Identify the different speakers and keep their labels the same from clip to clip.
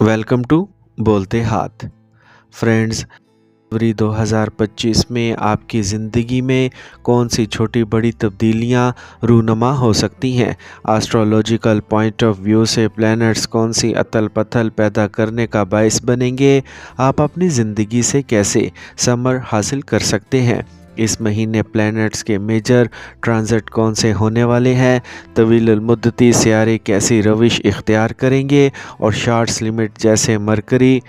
Speaker 1: Welcome to बोलते हाथ। Friends, फरवरी 2025 में आपकी ज़िंदगी में कौन सी छोटी बड़ी तब्दीलियां रूनुमा हो सकती हैं? एस्ट्रोलॉजिकल पॉइंट ऑफ व्यू से प्लैनेट्स कौन सी अतल पथल पैदा करने का बायस बनेंगे? आप अपनी ज़िंदगी से कैसे समर हासिल कर सकते हैं? इस महीने प्लैनेट्स के मेजर ट्रांजिट कौन से होने वाले हैं? तवील मुद्दती सियारे कैसी रविश इख्तियार करेंगे? और शार्ट्स लिमिट जैसे मरकरी,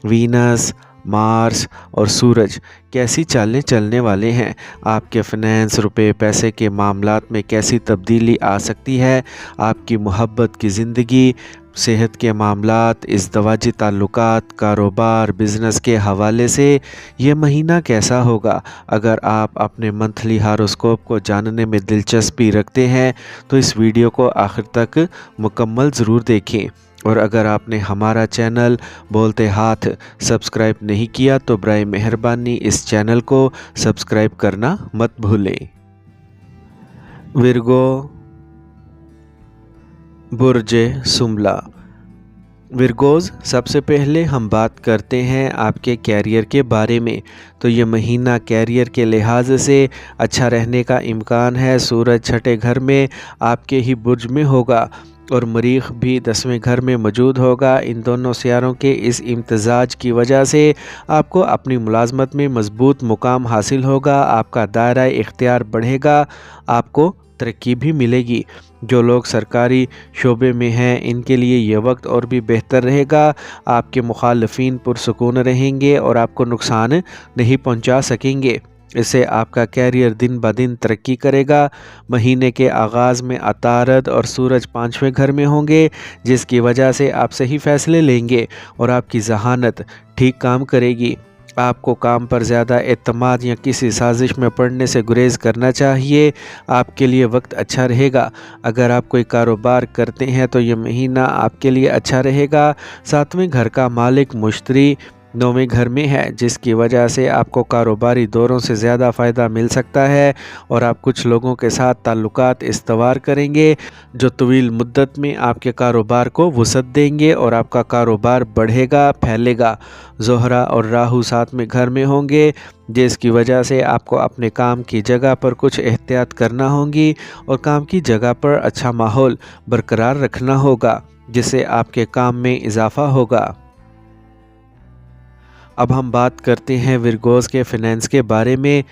Speaker 1: वीनस, मार्स और सूरज कैसी चालें चलने वाले हैं? आपके फाइनेंस, रुपए पैसे के मामलात में कैसी तब्दीली आ सकती है? आपकी मोहब्बत की ज़िंदगी, सेहत के मामलात, इज़दवाजी ताल्लुकात, कारोबार, बिज़नेस के हवाले से ये महीना कैसा होगा? अगर आप अपने मंथली हारोस्कोप को जानने में दिलचस्पी रखते हैं तो इस वीडियो को आखिर तक मुकम्मल ज़रूर देखें। और अगर आपने हमारा चैनल बोलते हाथ सब्सक्राइब नहीं किया तो बराए मेहरबानी इस चैनल को सब्सक्राइब करना मत भूलें। विर्गो, बुर्ज सुमला। विर्गोज़, सबसे पहले हम बात करते हैं आपके कैरियर के बारे में। तो ये महीना कैरियर के लिहाज से अच्छा रहने का इम्कान है। सूरज छठे घर में आपके ही बुर्ज में होगा और मरीख भी 10वें घर में मौजूद होगा। इन दोनों सियारों के इस इम्तजाज की वजह से आपको अपनी मुलाजमत में मजबूत मुकाम हासिल होगा। आपका दायरा इख्तियार बढ़ेगा, आपको तरक्की भी मिलेगी। जो लोग सरकारी शोबे में हैं इनके लिए ये वक्त और भी बेहतर रहेगा। आपके मुखालफीन पुरसुकून रहेंगे और आपको नुकसान नहीं पहुंचा सकेंगे। इससे आपका कैरियर दिन ब दिन तरक्की करेगा। महीने के आगाज़ में अतारद और सूरज 5वें घर में होंगे, जिसकी वजह से आप सही फैसले लेंगे और आपकी जहानत ठीक काम करेगी। आपको काम पर ज़्यादा एतमाद या किसी साजिश में पड़ने से गुरेज करना चाहिए। आपके लिए वक्त अच्छा रहेगा। अगर आप कोई कारोबार करते हैं तो ये महीना आपके लिए अच्छा रहेगा। 7वें घर का मालिक मुश्तरी 9वें घर में है, जिसकी वजह से आपको कारोबारी दौरों से ज़्यादा फ़ायदा मिल सकता है और आप कुछ लोगों के साथ ताल्लुकात इस्तवार करेंगे जो तवील मुद्दत में आपके कारोबार को वसअत देंगे और आपका कारोबार बढ़ेगा, फैलेगा। ज़ोहरा और राहु 7वें घर में होंगे, जिसकी वजह से आपको अपने काम की जगह पर कुछ एहतियात करना होगी और काम की जगह पर अच्छा माहौल बरकरार रखना होगा, जिससे आपके काम में इजाफ़ा होगा। अब हम बात करते हैं विर्गोज़ के फाइनेंस के बारे में।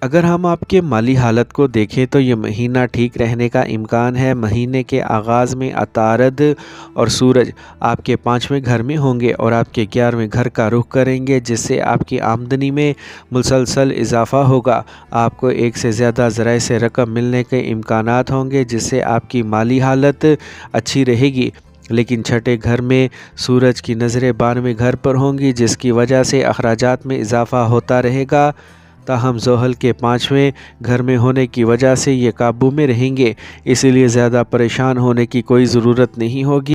Speaker 1: अगर हम आपके माली हालत को देखें तो ये महीना ठीक रहने का इम्कान है। महीने के आगाज़ में अतारद और सूरज आपके 5वें घर में होंगे और आपके 11वें घर का रुख करेंगे, जिससे आपकी आमदनी में मुसलसल इजाफ़ा होगा। आपको एक से ज़्यादा ज़राए से रकम मिलने के इम्कानात होंगे, जिससे आपकी माली हालत अच्छी रहेगी। लेकिन छठे घर में सूरज की नज़रें 92वें घर पर होंगी, जिसकी वजह से अखराजात में इजाफ़ा होता रहेगा। ताहम ज़ोहल के 5वें घर में होने की वजह से ये काबू में रहेंगे, इसीलिए ज़्यादा परेशान होने की कोई ज़रूरत नहीं होगी।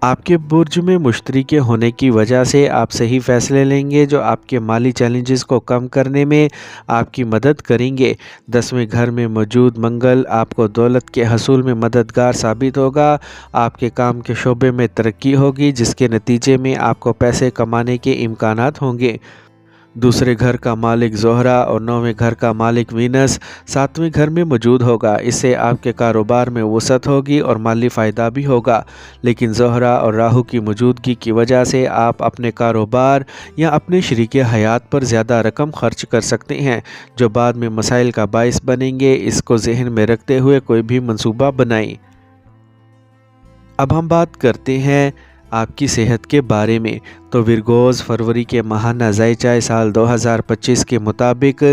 Speaker 1: आपके बुर्ज में मुश्तरी के होने की वजह से आप सही फ़ैसले लेंगे जो आपके माली चैलेंजेस को कम करने में आपकी मदद करेंगे। 10वें घर में मौजूद मंगल आपको दौलत के हसूल में मददगार साबित होगा। आपके काम के शोबे में तरक्की होगी, जिसके नतीजे में आपको पैसे कमाने के इम्कानात होंगे। दूसरे घर का मालिक ज़ोहरा और 9वें घर का मालिक वीनस 7वें घर में मौजूद होगा। इससे आपके कारोबार में वसअत होगी और माली फ़ायदा भी होगा। लेकिन ज़ोहरा और राहु की मौजूदगी की वजह से आप अपने कारोबार या अपने शरीके हयात पर ज़्यादा रकम खर्च कर सकते हैं, जो बाद में मसाइल का बायस बनेंगे। इसको जहन में रखते हुए कोई भी मंसूबा बनाएं। अब हम बात करते हैं आपकी सेहत के बारे में। तो विर्गोज़, फरवरी के माहाना ज़ायचाए साल 2025 के मुताबिक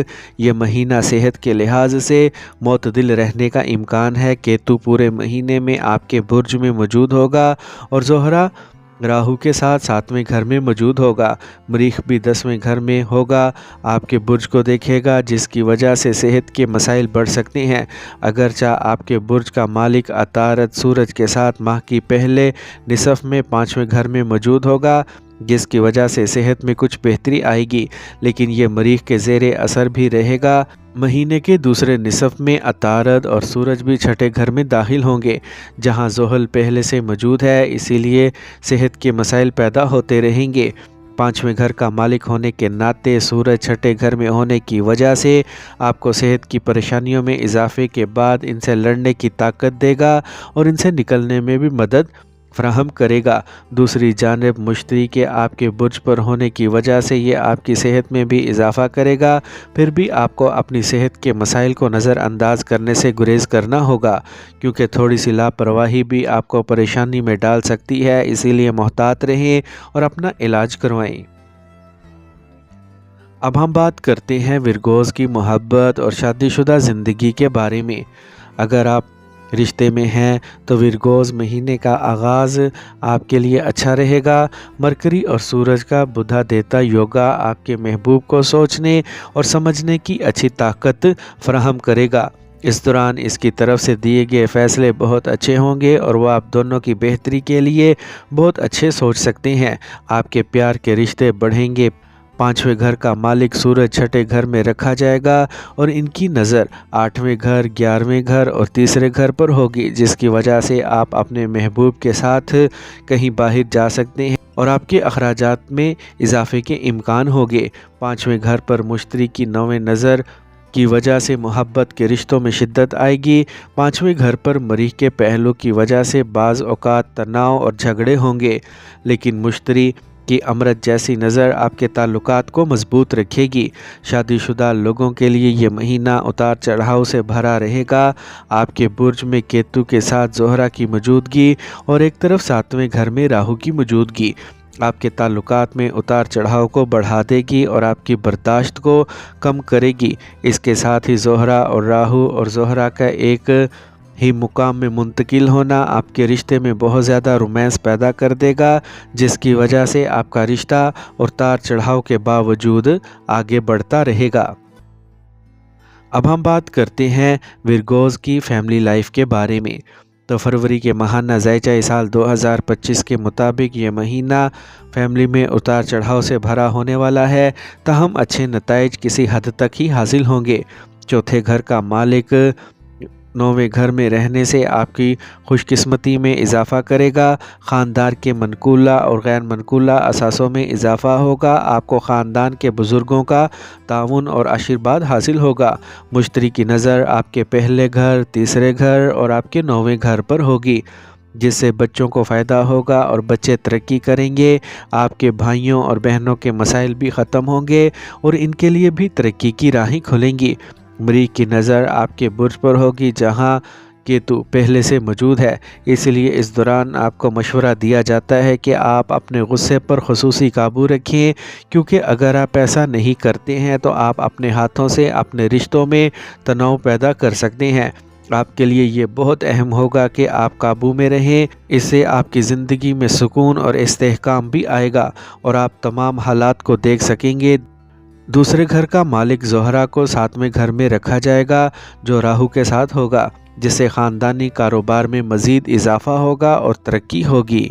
Speaker 1: ये महीना सेहत के लिहाज से मोतदिल रहने का इम्कान है। केतु पूरे महीने में आपके बुर्ज में मौजूद होगा और ज़ोहरा राहु के साथ 7वें घर में मौजूद होगा। मरीख भी 10वें घर में होगा, आपके बुर्ज को देखेगा, जिसकी वजह से सेहत के मसाइल बढ़ सकते हैं। अगरचे आपके बुर्ज का मालिक अतारद सूरज के साथ माह की पहले निसफ में 5वें घर में मौजूद होगा, جس کی وجہ سے صحت میں کچھ بہتری آئے گی، لیکن یہ مریخ کے زیر اثر بھی رہے گا۔ مہینے کے دوسرے نصف میں عطارد اور سورج بھی چھٹے گھر میں داخل ہوں گے، جہاں زحل پہلے سے موجود ہے، اسی لیے صحت کے مسائل پیدا ہوتے رہیں گے۔ پانچویں گھر کا مالک ہونے کے ناطے سورج چھٹے گھر میں ہونے کی وجہ سے آپ کو صحت کی پریشانیوں میں اضافے کے بعد ان سے لڑنے کی طاقت دے گا اور ان سے نکلنے میں بھی مدد فراہم کرے گا۔ دوسری جانب مشتری کے آپ کے برج پر ہونے کی وجہ سے یہ آپ کی صحت میں بھی اضافہ کرے گا، پھر بھی آپ کو اپنی صحت کے مسائل کو نظر انداز کرنے سے گریز کرنا ہوگا، کیونکہ تھوڑی سی لاپرواہی بھی آپ کو پریشانی میں ڈال سکتی ہے، اسی لیے محتاط رہیں اور اپنا علاج کروائیں۔ اب ہم بات کرتے ہیں ورگوز کی محبت اور شادی شدہ زندگی کے بارے میں۔ اگر آپ رشتے میں ہیں تو ورگوز مہینے کا آغاز آپ کے لیے اچھا رہے گا۔ مرکری اور سورج کا بدھا دیتا یوگا آپ کے محبوب کو سوچنے اور سمجھنے کی اچھی طاقت فراہم کرے گا۔ اس دوران اس کی طرف سے دیے گئے فیصلے بہت اچھے ہوں گے اور وہ آپ دونوں کی بہتری کے لیے بہت اچھے سوچ سکتے ہیں۔ آپ کے پیار کے رشتے بڑھیں گے۔ پانچویں گھر کا مالک سورج چھٹے گھر میں رکھا جائے گا اور ان کی نظر آٹھویں گھر، 11ویں گھر اور تیسرے گھر پر ہوگی، جس کی وجہ سے آپ اپنے محبوب کے ساتھ کہیں باہر جا سکتے ہیں اور آپ کے اخراجات میں اضافے کے امکان ہوگے۔ پانچویں گھر پر مشتری کی 9ویں نظر کی وجہ سے محبت کے رشتوں میں شدت آئے گی۔ پانچویں گھر پر مریخ کے پہلو کی وجہ سے بعض اوقات تناؤ اور جھگڑے ہوں گے، لیکن مشتری کی امرت جیسی نظر آپ کے تعلقات کو مضبوط رکھے گی۔ شادی شدہ لوگوں کے لیے یہ مہینہ اتار چڑھاؤ سے بھرا رہے گا۔ آپ کے برج میں کیتو کے ساتھ زہرہ کی موجودگی اور ایک طرف 7ویں گھر میں راہو کی موجودگی آپ کے تعلقات میں اتار چڑھاؤ کو بڑھا دے گی اور آپ کی برداشت کو کم کرے گی۔ اس کے ساتھ ہی زہرہ اور راہو اور زہرہ کا ایک ہی مقام میں منتقل ہونا آپ کے رشتے میں بہت زیادہ رومانس پیدا کر دے گا، جس کی وجہ سے آپ کا رشتہ اتار چڑھاؤ کے باوجود آگے بڑھتا رہے گا۔ اب ہم بات کرتے ہیں ورگوز کی فیملی لائف کے بارے میں۔ تو فروری کے ماہانہ زائچہ سال 2025 کے مطابق یہ مہینہ فیملی میں اتار چڑھاؤ سے بھرا ہونے والا ہے، تاہم اچھے نتائج کسی حد تک ہی حاصل ہوں گے۔ چوتھے گھر کا مالک 9ویں گھر میں رہنے سے آپ کی خوش قسمتی میں اضافہ کرے گا۔ خاندان کے منقولہ اور غیر منقولہ اثاثوں میں اضافہ ہوگا۔ آپ کو خاندان کے بزرگوں کا تعاون اور آشیرواد حاصل ہوگا۔ مشتری کی نظر آپ کے پہلے گھر، تیسرے گھر اور آپ کے 9ویں گھر پر ہوگی، جس سے بچوں کو فائدہ ہوگا اور بچے ترقی کریں گے۔ آپ کے بھائیوں اور بہنوں کے مسائل بھی ختم ہوں گے اور ان کے لیے بھی ترقی کی راہیں کھلیں گی۔ مریخ کی نظر آپ کے برج پر ہوگی، جہاں کیتو پہلے سے موجود ہے، اس لیے اس دوران آپ کو مشورہ دیا جاتا ہے کہ آپ اپنے غصے پر خصوصی قابو رکھیں، کیونکہ اگر آپ ایسا نہیں کرتے ہیں تو آپ اپنے ہاتھوں سے اپنے رشتوں میں تناؤ پیدا کر سکتے ہیں۔ آپ کے لیے یہ بہت اہم ہوگا کہ آپ قابو میں رہیں، اس سے آپ کی زندگی میں سکون اور استحکام بھی آئے گا اور آپ تمام حالات کو دیکھ سکیں گے۔ دوسرے گھر کا مالک زہرہ کو 7ویں گھر میں رکھا جائے گا، جو راہو کے ساتھ ہوگا، جس سے خاندانی کاروبار میں مزید اضافہ ہوگا اور ترقی ہوگی۔